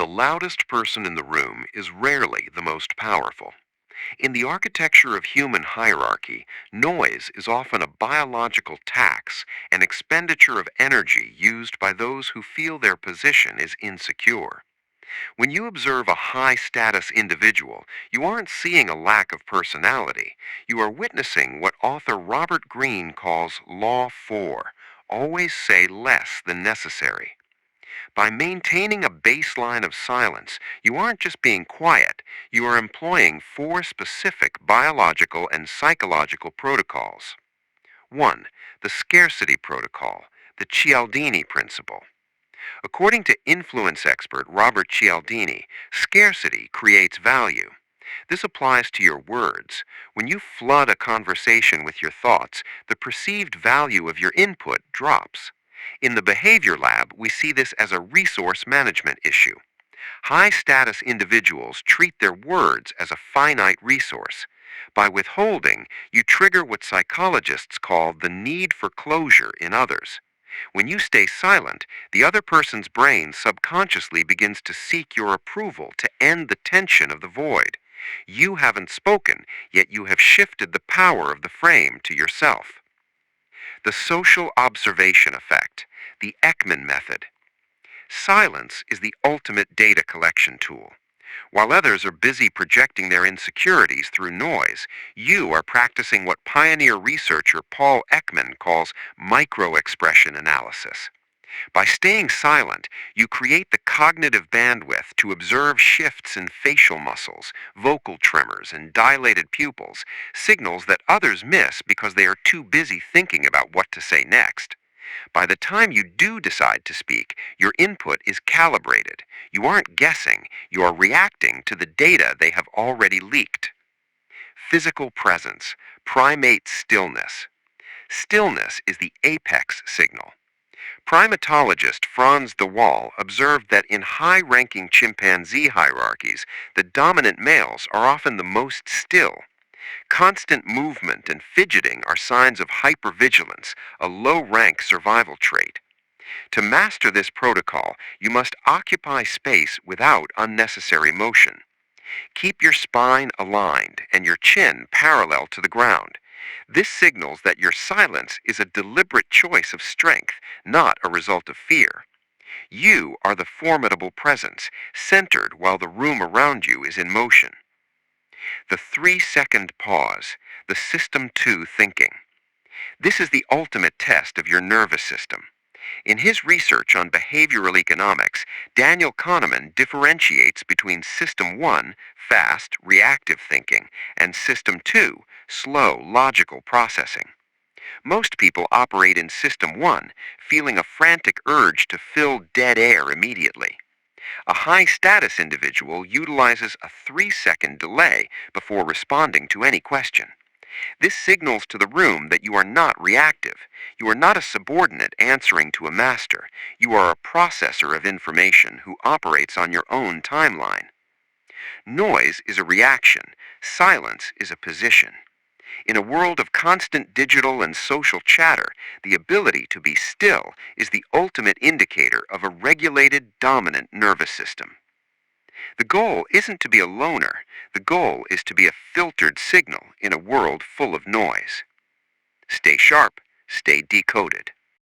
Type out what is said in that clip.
loudest person in the room is rarely the most powerful. In the architecture of human hierarchy, noise is often a biological tax, an expenditure of energy used by those who feel their position is insecure. When you observe a high-status individual, you aren't seeing a lack of personality. You are witnessing what author Robert Greene calls Law 4, always say less than necessary. By maintaining a baseline of silence, you aren't just being quiet, you are employing four specific biological and psychological protocols. 1. The scarcity protocol, the Cialdini Principle. According to influence expert Robert Cialdini, scarcity creates value. This applies to your words. When you flood a conversation with your thoughts, the perceived value of your input drops. In the behavior lab, we see this as a resource management issue. High-status individuals treat their words as a finite resource. By withholding, you trigger what psychologists call the need for closure in others. When you stay silent, the other person's brain subconsciously begins to seek your approval to end the tension of the void. You haven't spoken, yet you have shifted the power of the frame to yourself. The social observation effect, the Ekman Method. Silence is the ultimate data collection tool. While others are busy projecting their insecurities through noise, you are practicing what pioneer researcher Paul Ekman calls micro-expression analysis. By staying silent, you create the cognitive bandwidth to observe shifts in facial muscles, vocal tremors, and dilated pupils, signals that others miss because they are too busy thinking about what to say next. By the time you do decide to speak, your input is calibrated. You aren't guessing, you are reacting to the data they have already leaked. Physical presence, primate stillness. Stillness is the apex signal. Primatologist Frans de Waal observed that in high-ranking chimpanzee hierarchies, the dominant males are often the most still. Constant movement and fidgeting are signs of hypervigilance, a low-rank survival trait. To master this protocol, you must occupy space without unnecessary motion. Keep your spine aligned and your chin parallel to the ground. This signals that your silence is a deliberate choice of strength, not a result of fear. You are the formidable presence, centered while the room around you is in motion. The 3-second pause, the System 2 thinking. This is the ultimate test of your nervous system. In his research on behavioral economics, Daniel Kahneman differentiates between System 1, fast, reactive thinking, and System 2, slow, logical processing. Most people operate in System 1, feeling a frantic urge to fill dead air immediately. A high-status individual utilizes a 3-second delay before responding to any question. This signals to the room that you are not reactive. You are not a subordinate answering to a master. You are a processor of information who operates on your own timeline. Noise is a reaction. Silence is a position. In a world of constant digital and social chatter, the ability to be still is the ultimate indicator of a regulated, dominant nervous system. The goal isn't to be a loner. The goal is to be a filtered signal in a world full of noise. Stay sharp, stay decoded.